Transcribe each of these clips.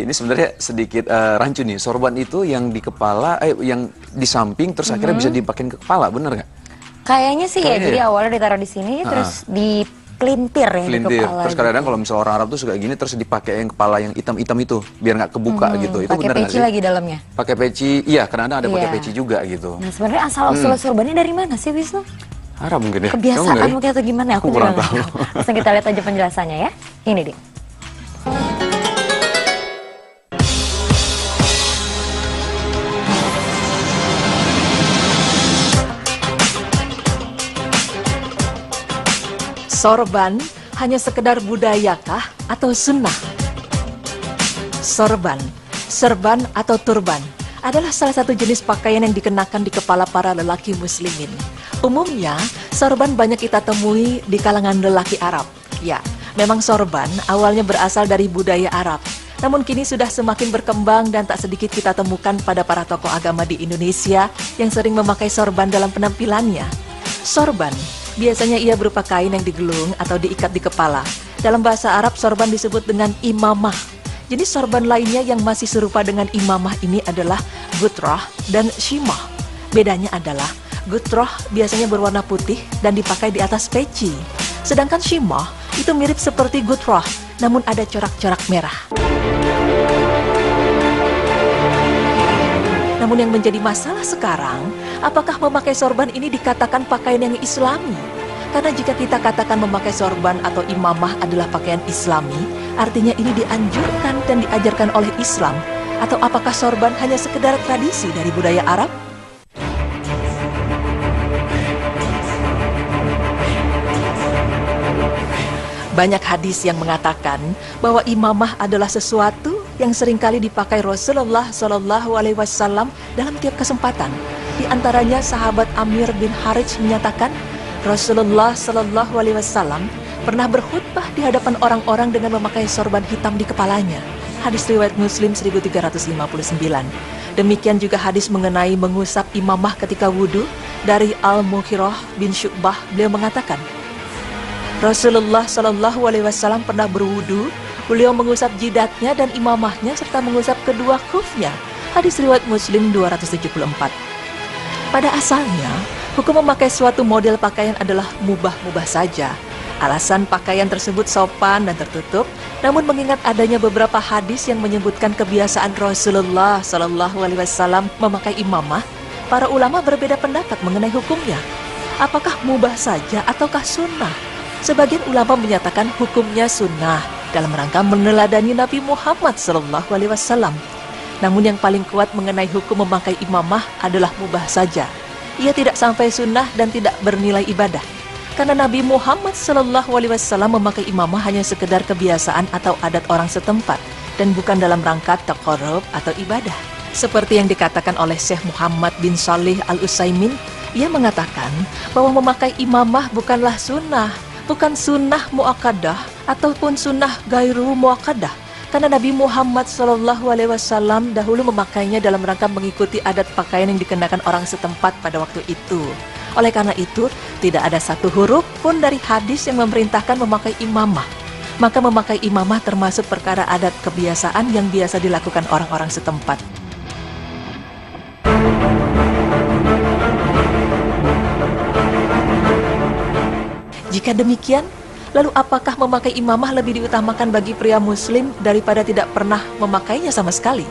ini sebenarnya sedikit rancu nih. Sorban itu yang di kepala, yang di samping, terus akhirnya bisa dipakein ke kepala, bener nggak? Kayaknya sih ya, jadi ya? awalnya ditaruh di sini, terus dipelintir ya di kepala. Terus kadang-kadang kalau misalnya orang Arab tuh suka gini, terus dipakai yang kepala yang hitam-hitam itu, biar nggak kebuka gitu. Itu Pakai bener nggak peci sih? lagi dalamnya. Pakai peci, iya kadang-kadang ada pakai Iya. peci juga gitu. Nah sebenarnya asal-usul sorbannya dari mana sih, Wisnu? Arab mungkin ya? Kebiasaan mungkin atau gimana? Aku juga kurang nggak tahu. tahu. Langsung kita lihat aja penjelasannya ya. Ini dia. Sorban hanya sekedar budayakah atau sunnah? Sorban, serban atau turban adalah salah satu jenis pakaian yang dikenakan di kepala para lelaki muslimin. Umumnya, sorban banyak kita temui di kalangan lelaki Arab. Ya, memang sorban awalnya berasal dari budaya Arab. Namun kini sudah semakin berkembang dan tak sedikit kita temukan pada para tokoh agama di Indonesia yang sering memakai sorban dalam penampilannya. Sorban biasanya ia berupa kain yang digelung atau diikat di kepala. Dalam bahasa Arab, sorban disebut dengan imamah. Jenis sorban lainnya yang masih serupa dengan imamah ini adalah gutrah dan shimah. Bedanya adalah gutrah biasanya berwarna putih dan dipakai di atas peci. Sedangkan shimah itu mirip seperti gutrah, namun ada corak-corak merah. Namun yang menjadi masalah sekarang, apakah memakai sorban ini dikatakan pakaian yang islami? Karena jika kita katakan memakai sorban atau imamah adalah pakaian islami, artinya ini dianjurkan dan diajarkan oleh Islam. Atau apakah sorban hanya sekedar tradisi dari budaya Arab? Banyak hadis yang mengatakan bahwa imamah adalah sesuatu yang seringkali dipakai Rasulullah Shallallahu Alaihi Wasallam dalam tiap kesempatan. Di antaranya sahabat Amir bin Harith menyatakan Rasulullah Shallallahu Alaihi Wasallam pernah berkhutbah di hadapan orang-orang dengan memakai sorban hitam di kepalanya. Hadis riwayat Muslim 1359. Demikian juga hadis mengenai mengusap imamah ketika wudhu dari Al-Mughirah bin Syu'bah. Beliau mengatakan, Rasulullah Shallallahu Alaihi Wasallam pernah berwudu. Beliau mengusap jidatnya dan imamahnya serta mengusap kedua khufnya. Hadis riwayat Muslim 274. Pada asalnya, hukum memakai suatu model pakaian adalah mubah-mubah saja. Alasan pakaian tersebut sopan dan tertutup. Namun mengingat adanya beberapa hadis yang menyebutkan kebiasaan Rasulullah Shallallahu Alaihi Wasallam memakai imamah, para ulama berbeda pendapat mengenai hukumnya. Apakah mubah saja ataukah sunnah? Sebagian ulama menyatakan hukumnya sunnah dalam rangka meneladani Nabi Muhammad SAW. Namun yang paling kuat mengenai hukum memakai imamah adalah mubah saja. Ia tidak sampai sunnah dan tidak bernilai ibadah. Karena Nabi Muhammad SAW memakai imamah hanya sekedar kebiasaan atau adat orang setempat dan bukan dalam rangka taqarrub atau ibadah. Seperti yang dikatakan oleh Syekh Muhammad bin Shalih Al-Utsaimin, ia mengatakan bahwa memakai imamah bukanlah sunnah, bukan sunnah muakkadah ataupun sunnah gairu muakkadah, karena Nabi Muhammad SAW dahulu memakainya dalam rangka mengikuti adat pakaian yang dikenakan orang setempat pada waktu itu. Oleh karena itu, tidak ada satu huruf pun dari hadis yang memerintahkan memakai imamah. Maka memakai imamah termasuk perkara adat kebiasaan yang biasa dilakukan orang-orang setempat. Jika demikian, lalu apakah memakai imamah lebih diutamakan bagi pria muslim daripada tidak pernah memakainya sama sekali?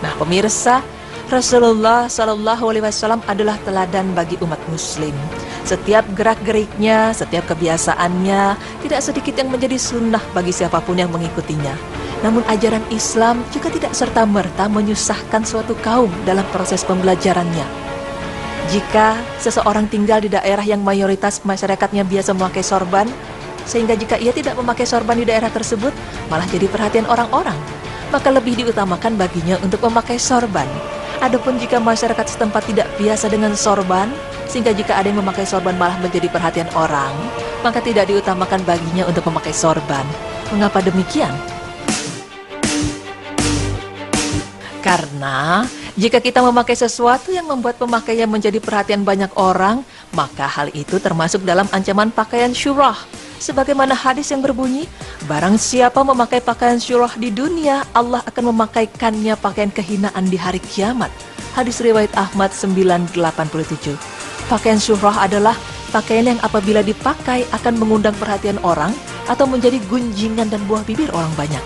Nah pemirsa, Rasulullah SAW adalah teladan bagi umat muslim. Setiap gerak-geriknya, setiap kebiasaannya, tidak sedikit yang menjadi sunnah bagi siapapun yang mengikutinya. Namun ajaran Islam juga tidak serta-merta menyusahkan suatu kaum dalam proses pembelajarannya. Jika seseorang tinggal di daerah yang mayoritas masyarakatnya biasa memakai sorban, sehingga jika ia tidak memakai sorban di daerah tersebut, malah jadi perhatian orang-orang, maka lebih diutamakan baginya untuk memakai sorban. Adapun jika masyarakat setempat tidak biasa dengan sorban, sehingga jika ada yang memakai sorban malah menjadi perhatian orang, maka tidak diutamakan baginya untuk memakai sorban. Mengapa demikian? Karena jika kita memakai sesuatu yang membuat pemakaian menjadi perhatian banyak orang, maka hal itu termasuk dalam ancaman pakaian syurah. Sebagaimana hadis yang berbunyi, barang siapa memakai pakaian syurah di dunia, Allah akan memakaikannya pakaian kehinaan di hari kiamat. Hadis riwayat Ahmad 987. Pakaian syurah adalah pakaian yang apabila dipakai akan mengundang perhatian orang atau menjadi gunjingan dan buah bibir orang banyak.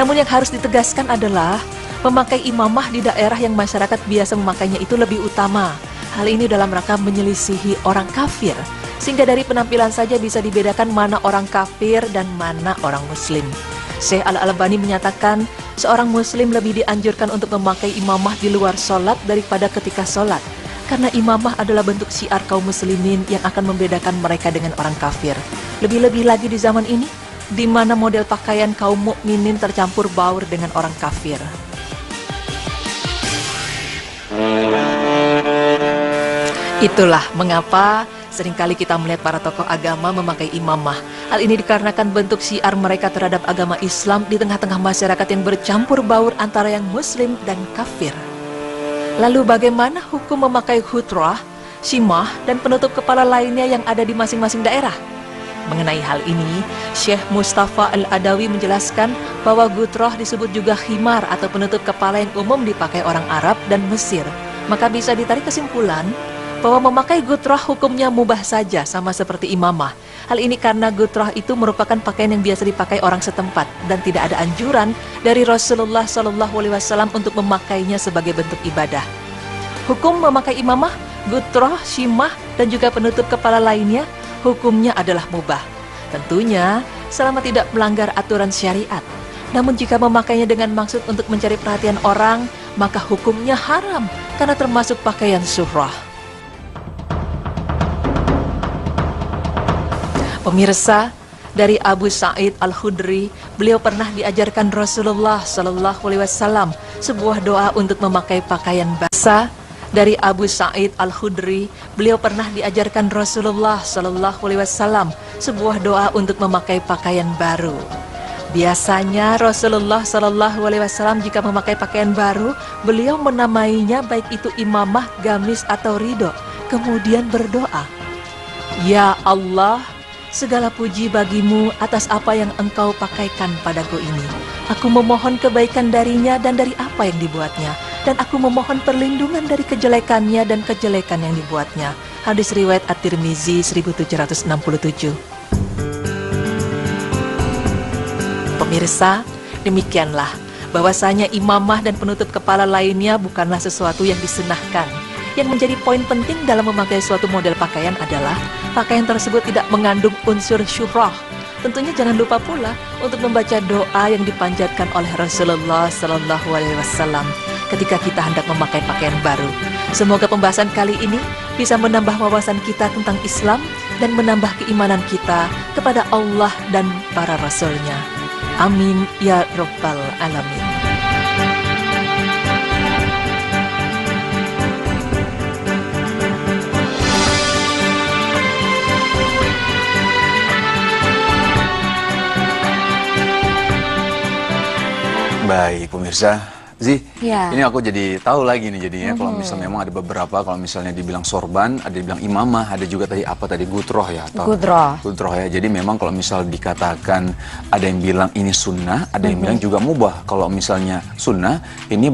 Namun yang harus ditegaskan adalah memakai imamah di daerah yang masyarakat biasa memakainya itu lebih utama. Hal ini dalam rangka menyelisihi orang kafir, sehingga dari penampilan saja bisa dibedakan mana orang kafir dan mana orang muslim. Syekh Al-Albani menyatakan, seorang muslim lebih dianjurkan untuk memakai imamah di luar sholat daripada ketika sholat, karena imamah adalah bentuk syiar kaum muslimin yang akan membedakan mereka dengan orang kafir. Lebih-lebih lagi di zaman ini, di mana model pakaian kaum mukminin tercampur baur dengan orang kafir. Itulah mengapa seringkali kita melihat para tokoh agama memakai imamah. Hal ini dikarenakan bentuk syiar mereka terhadap agama Islam di tengah-tengah masyarakat yang bercampur baur antara yang muslim dan kafir. Lalu bagaimana hukum memakai hutrah, shimah, dan penutup kepala lainnya yang ada di masing-masing daerah? Mengenai hal ini, Syekh Mustafa Al-Adawi menjelaskan bahwa gutroh disebut juga khimar atau penutup kepala yang umum dipakai orang Arab dan Mesir. Maka bisa ditarik kesimpulan bahwa memakai gutroh hukumnya mubah saja, sama seperti imamah. Hal ini karena gutroh itu merupakan pakaian yang biasa dipakai orang setempat dan tidak ada anjuran dari Rasulullah SAW untuk memakainya sebagai bentuk ibadah. Hukum memakai imamah, gutroh, shimah, dan juga penutup kepala lainnya, hukumnya adalah mubah. Tentunya selama tidak melanggar aturan syariat. Namun jika memakainya dengan maksud untuk mencari perhatian orang, maka hukumnya haram karena termasuk pakaian syurah. Pemirsa, dari Abu Sa'id Al-Khudri, beliau pernah diajarkan Rasulullah SAW sebuah doa untuk memakai pakaian basah. Dari Abu Sa'id Al-Khudri, beliau pernah diajarkan Rasulullah SAW sebuah doa untuk memakai pakaian baru. Biasanya Rasulullah SAW jika memakai pakaian baru, beliau menamainya baik itu imamah, gamis atau ridho, kemudian berdoa, "Ya Allah, segala puji bagimu atas apa yang engkau pakaikan padaku ini. Aku memohon kebaikan darinya dan dari apa yang dibuatnya. Dan aku memohon perlindungan dari kejelekannya dan kejelekan yang dibuatnya." Hadis riwayat At-Tirmizi 1767. Pemirsa, demikianlah bahwasanya imamah dan penutup kepala lainnya bukanlah sesuatu yang disunahkan. Yang menjadi poin penting dalam memakai suatu model pakaian adalah pakaian tersebut tidak mengandung unsur syurah. Tentunya jangan lupa pula untuk membaca doa yang dipanjatkan oleh Rasulullah SAW ketika kita hendak memakai pakaian baru. Semoga pembahasan kali ini bisa menambah wawasan kita tentang Islam dan menambah keimanan kita kepada Allah dan para Rasul-Nya. Amin ya Rabbal Alamin. Baik, pemirsa. Zi, Ya. ini aku jadi tahu lagi nih jadinya kalau misalnya memang ada beberapa, kalau misalnya dibilang sorban, ada dibilang imamah, ada juga tadi apa tadi gutroh ya atau Gutroh. gutroh ya. Jadi memang kalau misal dikatakan ada yang bilang ini sunnah, ada yang bilang juga mubah. Kalau misalnya sunnah ini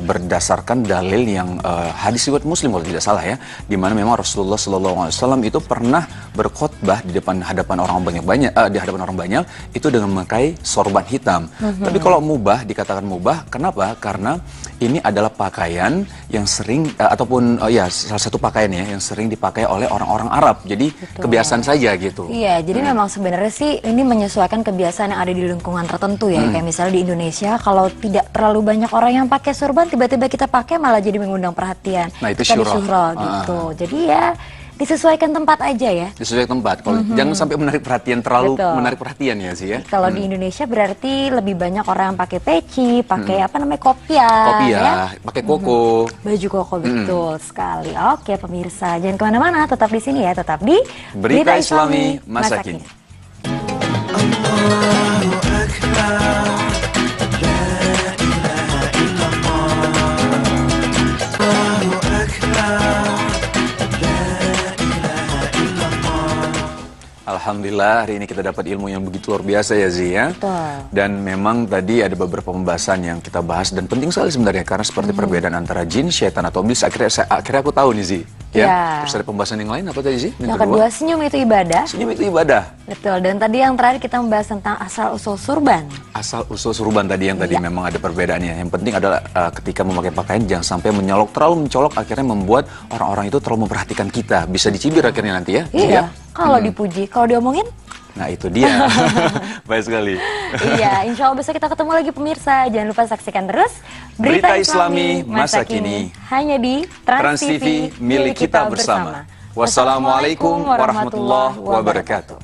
berdasarkan dalil yang hadis riwayat Muslim kalau tidak salah ya, di mana memang Rasulullah SAW itu pernah berkhotbah di hadapan orang banyak di hadapan orang banyak itu dengan memakai sorban hitam. Tapi kalau mubah dikatakan mubah, kenapa? Karena ini adalah pakaian yang sering ataupun ya salah satu pakaian ya yang sering dipakai oleh orang-orang Arab. Jadi kebiasaan saja gitu. Iya, jadi memang sebenarnya sih ini menyesuaikan kebiasaan yang ada di lingkungan tertentu ya. Kayak misalnya di Indonesia, kalau tidak terlalu banyak orang yang pakai sorban, tiba-tiba kita pakai malah jadi mengundang perhatian. Nah, itu Kita syurah. disyurah gitu. Jadi ya disesuaikan tempat aja ya. Disesuaikan tempat. Kalau jangan sampai menarik perhatian terlalu Betul. menarik perhatian ya sih ya. Kalau di Indonesia berarti lebih banyak orang yang pakai peci, pakai apa namanya kopiah, Kopi ya. ya, pakai koko. Baju koko betul sekali. Oke pemirsa, jangan kemana-mana, tetap di sini ya, tetap di Berita Islami Masa Kini. Alhamdulillah hari ini kita dapat ilmu yang begitu luar biasa ya Zi ya. Betul. Dan memang tadi ada beberapa pembahasan yang kita bahas dan penting sekali sebenarnya karena seperti perbedaan antara jin, syaitan atau iblis. Akhirnya aku tahu nih Zi. Ya. Ya. Terus ada pembahasan yang lain apa tadi Zi? Yang kedua, senyum itu ibadah. Senyum itu ibadah. Betul. Dan tadi yang terakhir kita membahas tentang asal usul surban. Asal usul surban tadi yang tadi memang ada perbedaannya. Yang penting adalah ketika memakai pakaian jangan sampai terlalu mencolok akhirnya membuat orang-orang itu terlalu memperhatikan kita. Bisa dicibir akhirnya nanti ya. Zi, Iya. ya? Kalau dipuji, kalau diomongin, Nah itu dia. Baik sekali. iya, insya Allah besok kita ketemu lagi pemirsa. Jangan lupa saksikan terus Berita Islami Masa Kini hanya di Trans TV milik kita bersama. Wassalamualaikum warahmatullahi wabarakatuh.